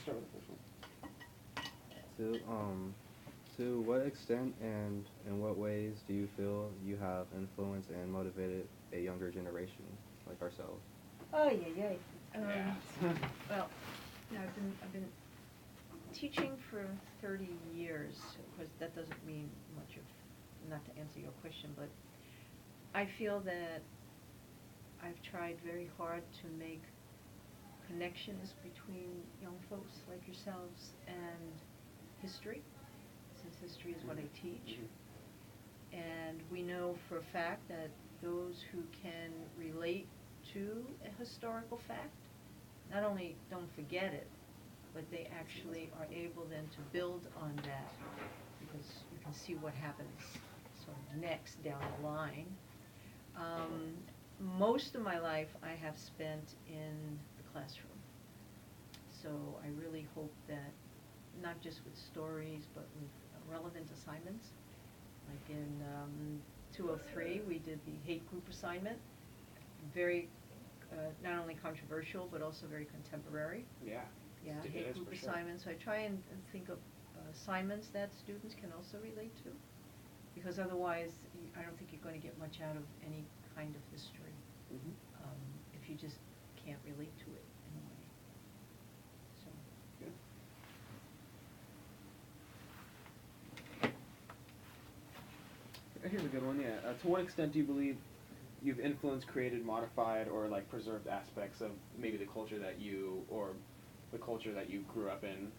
start with the first one. To what extent and in what ways do you feel you have influenced and motivated a younger generation like ourselves? Oh yeah, yeah. Yeah. Well, I've been teaching for 30 years. Of course, that doesn't mean much of, not to answer your question, but I feel that I've tried very hard to make connections between young folks like yourselves and history, since history is what I teach. Mhm. And we know for a fact that those who can relate to a historical fact not only don't forget it, but they actually are able then to build on that, because you can see what happens sort of next down the line. Um, Most of my life I have spent in the classroom. So I really hope that not just with stories, but with relevant assignments. Like in 203, we did the hate group assignment. Very, not only controversial, but also very contemporary. Yeah. Yeah, It hate is group for sure. assignments. So I try and think of assignments that students can also relate to, because otherwise, I don't think you're going to get much out of any kind of history Mhm. if you just can't relate to it in a way. So. Good. Here's a good one. Yeah. To what extent do you believe you've influenced, created, modified, or like preserved aspects of maybe the culture that you or the culture that you grew up in,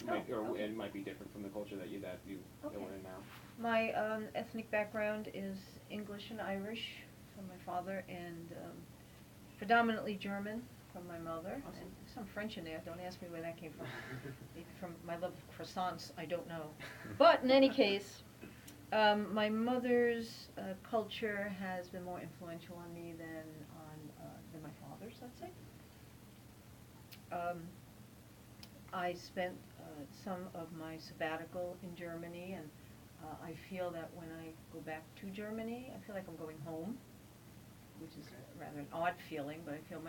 or Okay. it might be different from the culture that Okay. we're in now. My ethnic background is English and Irish from my father, and predominantly German from my mother, Awesome. and some French in there. Don't ask me where that came from. Maybe from my love of croissants, I don't know. But in any case, my mother's culture has been more influential on me than my father's, let's say. Um, I spent some of my sabbatical in Germany, and I feel that when I go back to Germany, I feel like I'm going home, which is Okay. rather an odd feeling, but I feel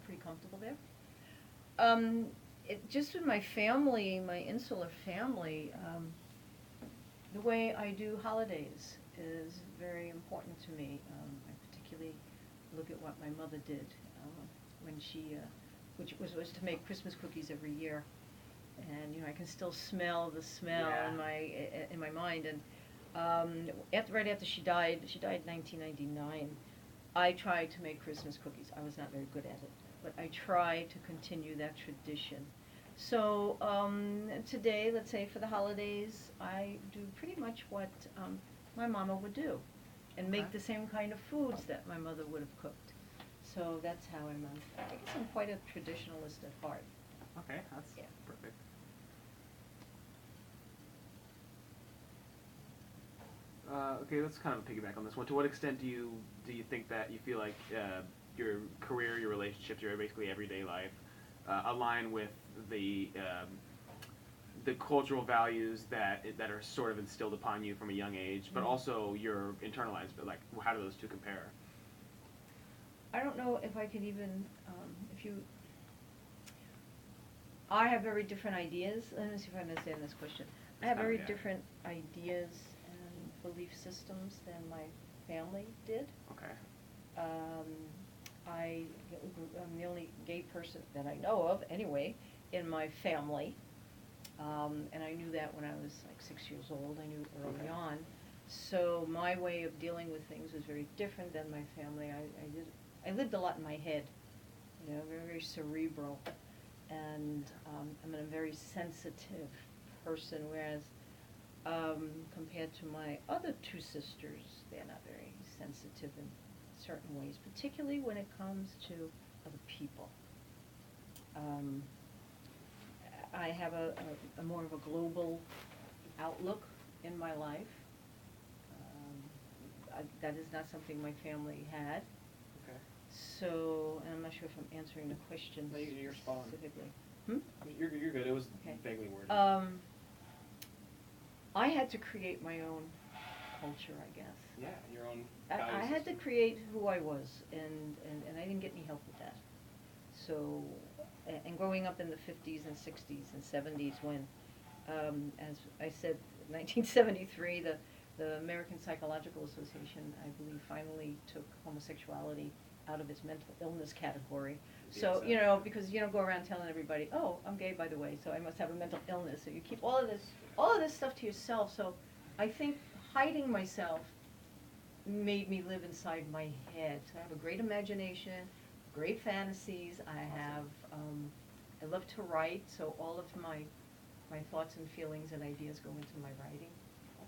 pretty comfortable there. Just with my family, my insular family, the way I do holidays is very important to me. I particularly look at what my mother did when which was to make Christmas cookies every year, and I can still smell the smell Yeah. in my mind. And right after she died in 1999. I tried to make Christmas cookies. I was not very good at it, but I tried to continue that tradition. So today, let's say for the holidays, I do pretty much what my mama would do, and Okay. make the same kind of foods that my mother would have cooked. So that's how I guess I'm quite a traditionalist at heart. Okay, that's Yeah. perfect. Okay, let's kind of piggyback on this one. To what extent do you think that you feel like your career, your relationships, your basically everyday life align with the um, the cultural values that are sort of instilled upon you from a young age, but Mhm. also your internalized? But like, how do those two compare? I don't know if I could even, if you, I have very different ideas. Let me see if I understand this question. I have very Yeah. different ideas and belief systems than my family did. Okay. Um, I'm the only gay person that I know of, anyway, in my family. And I knew that when I was like 6 years old. I knew early Okay. on. So my way of dealing with things was very different than my family. I lived a lot in my head, very, very cerebral. And I'm a very sensitive person, whereas compared to my other two sisters, they're not very sensitive in certain ways, particularly when it comes to other people. Um, I have a more of a global outlook in my life. That is not something my family had. Okay. So, and I'm not sure if I'm answering the question No, you're spot on. specifically. Hmm? You're good. It was Okay. vaguely worded. I had to create my own culture, I guess. Yeah, your own I value had to system. create who I was, and I didn't get any help with that. So, and growing up in the 50s and 60s and 70s when, as I said, 1973, the American Psychological Association, I believe, finally took homosexuality out of its mental illness category. So, you know, because you don't go around telling everybody, oh, I'm gay, by the way, so I must have a mental illness. So you keep all of this stuff to yourself. So I think hiding myself made me live inside my head. So I have a great imagination, great fantasies. I love to write, so all of my thoughts and feelings and ideas go into my writing.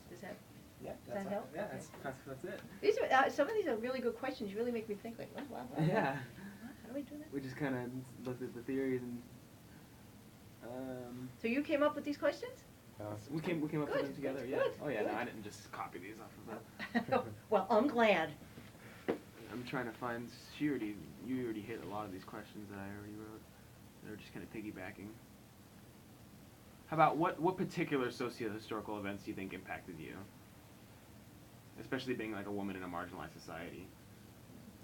Does that Yeah, Does that help? Yeah, Okay. that's it. These are, some of these are really good questions. You really make me think, like, wow. Yeah. How do we do that? We just kind of looked at the theories and So you came up with these questions? we came up Good, with them together. good, Yeah. good, Oh yeah. No, good. I didn't just copy these off of that. Well, I'm glad. I'm trying to find. You already hit a lot of these questions that I already wrote. They're just kind of piggybacking. How about what particular socio-historical events do you think impacted you? Especially being like a woman in a marginalized society.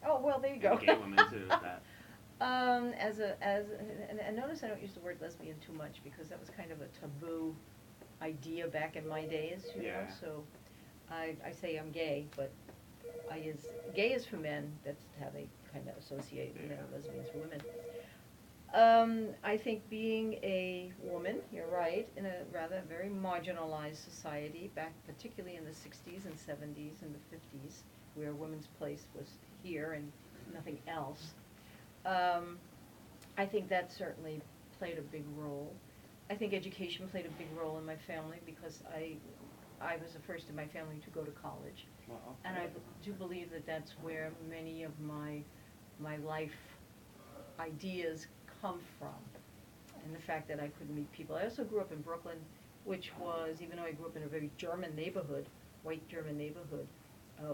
Oh, well, there you And go. a gay woman too. That. And notice I don't use the word lesbian too much because that was kind of a taboo idea back in my days, you know. Yeah. So I say I'm gay, but gay is for men. That's how they kind of associate, you know, Yeah. lesbians for women. I think being a woman, you're right, in a rather very marginalized society, back particularly in the 60s and 70s and the 50s, where women's place was here and nothing else. I think that certainly played a big role. I think education played a big role in my family because I was the first in my family to go to college. Wow. And I do believe that that's where many of my life ideas come from, and the fact that I could meet people. I also grew up in Brooklyn, which was, even though I grew up in a very German neighborhood, white German neighborhood,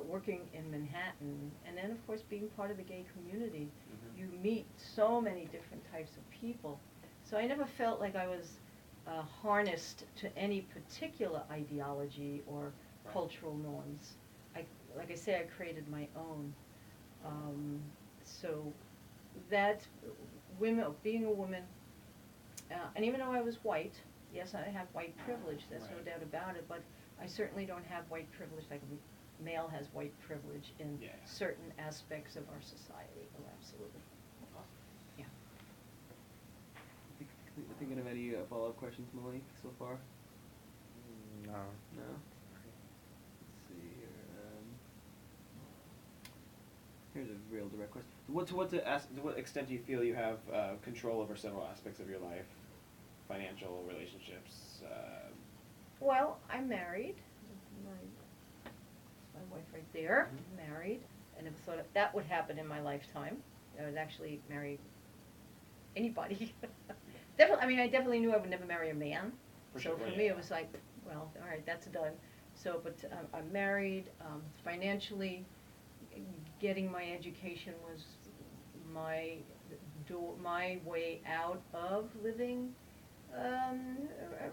working in Manhattan, and then of course being part of the gay community, Mhm. you meet so many different types of people. So I never felt like I was harnessed to any particular ideology or Right. cultural norms. Like I say, I created my own. So that being a woman, and even though I was white, yes, I have white privilege, there's no Right. doubt about it, but I certainly don't have white privilege like a male has white privilege in Yeah. certain aspects of our society. Oh, absolutely. Yeah. Thinking of any follow-up questions, Malik, so far? No. No. Let's see here. Here's a real direct question. To what extent do you feel you have control over several aspects of your life? Financial, relationships. Well, I'm married. My wife right there, Mhm. married. I never thought that would happen in my lifetime. I would actually marry anybody. Definitely, I mean, I definitely knew I would never marry a man. For So sure, for yeah. me, it was like, well, all right, that's done. So, but I'm married. Financially, getting my education was my way out of living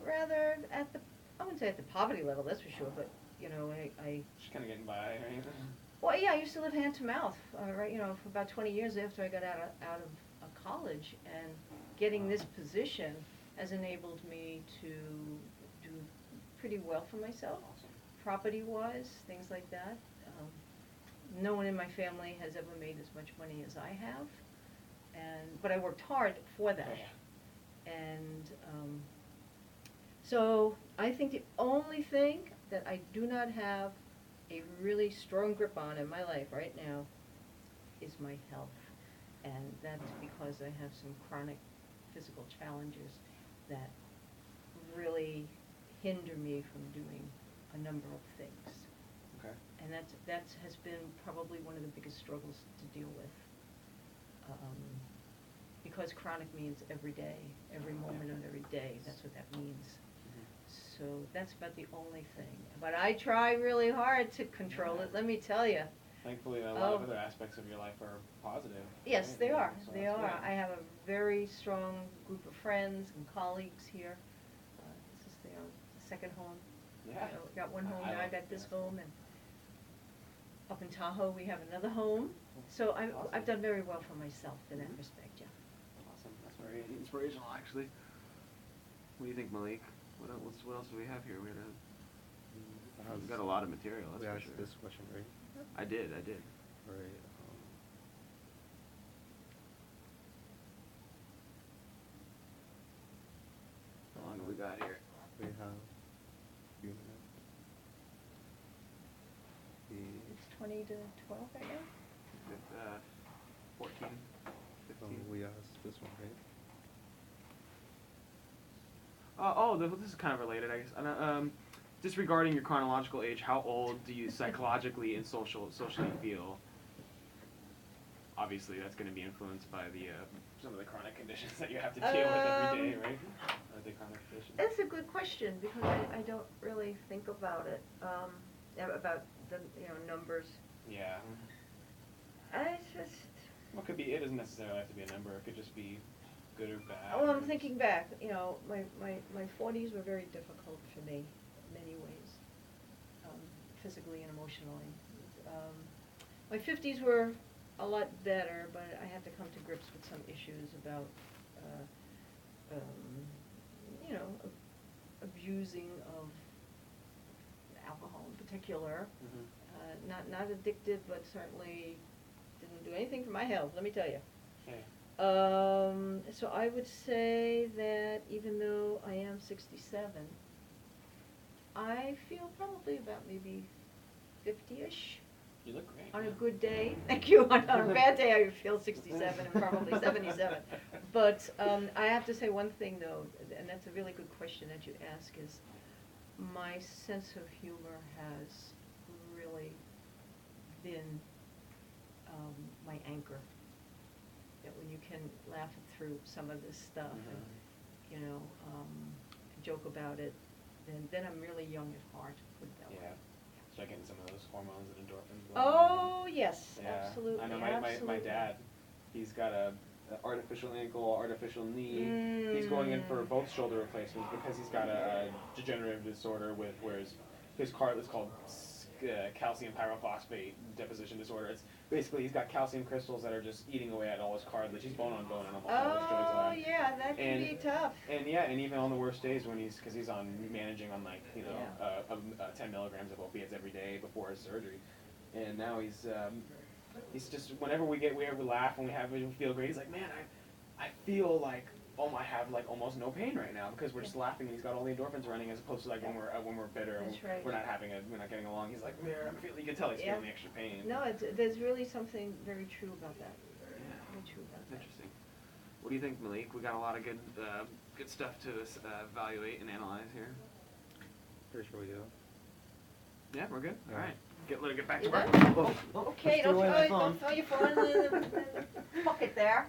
rather at the, I wouldn't say at the poverty level, that's for sure, but, you know, I Just kind of getting by, right? well, yeah, I used to live hand to mouth, right, you know, for about 20 years after I got out of college, and getting this position has enabled me to do pretty well for myself, Awesome. property-wise, things like that. No one in my family has ever made as much money as I have, but I worked hard for that. Oh, yeah. And so I think the only thing that I do not have a really strong grip on in my life right now is my health. And that's because I have some chronic physical challenges that really hinder me from doing a number of things. Okay. And that has been probably one of the biggest struggles to deal with. Because chronic means every day, every moment of every day, that's what that means. So that's about the only thing. But I try really hard to control it, let me tell you. Thankfully, a lot of Oh. other aspects of your life are positive. Yes, right? they are, So they that's are. good. I have a very strong group of friends and colleagues here. This is the second home. Yeah. You know, we got one home, I now I love got this it. home, and up in Tahoe, we have another home. So I've Awesome. done very well for myself in that Mhm. respect, yeah. very inspirational, actually. What do you think, Malik? What else do we have here? We've got a lot of material. We That's asked for sure. this question, right? I did. All right. How long have we got here? We have a few minutes. It's 20 to 12 right now? 14, 15. We asked this one, right? This is kind of related, I guess. Just regarding your chronological age, how old do you psychologically and socially feel? Obviously, that's going to be influenced by the some of the chronic conditions that you have to deal with every day, right? The chronic conditions. That's a good question, because I don't really think about it, about the, numbers. Yeah. I just, Well, it doesn't necessarily have to be a number. It could just be good or bad. well, I'm thinking back, my 40s were very difficult for me in many ways, physically and emotionally. My 50s were a lot better, but I had to come to grips with some issues about, abusing of alcohol in particular. Mm-hmm. Not addicted, but certainly didn't do anything for my health, let me tell you. Okay. So I would say that even though I am 67, I feel probably about maybe 50-ish. You look great. On a good day, thank you. On a bad day, I would feel 67 and probably 77. But I have to say one thing though, and that's a really good question that you ask, is my sense of humor has really been my anchor. That when you can laugh through some of this stuff and, joke about it, then I'm really young at heart, put it that way. Yeah. Start getting some of those hormones and endorphins. Oh, yes, Yeah. absolutely, I know absolutely. my dad, he's got a artificial ankle, artificial knee. He's going in for both shoulder replacements because he's got a degenerative disorder where his cartilage is called calcium pyrophosphate deposition disorder. It's basically he's got calcium crystals that are just eating away at all his cartilage. He's bone on bone and almost all his joints Oh, are. yeah, that can be tough. And even on the worst days when because he's on managing on 10 milligrams of opiates every day before his surgery, and now he's just whenever we ever laugh and we feel great, he's like, man, I feel like I have like almost no pain right now because we're just laughing and he's got all the endorphins running as opposed to like when we're bitter and That's right. we're not getting along. He's like, man, you can tell he's feeling the extra pain. No, there's really something very true about that. Very true about that. Interesting. What do you think, Malik? We got a lot of good stuff to evaluate and analyze here. Pretty sure we do. Yeah, we're good. Yeah. All right. Let get back to You work. done? Oh, Okay, throw away my phone. don't throw your phone in the bucket there.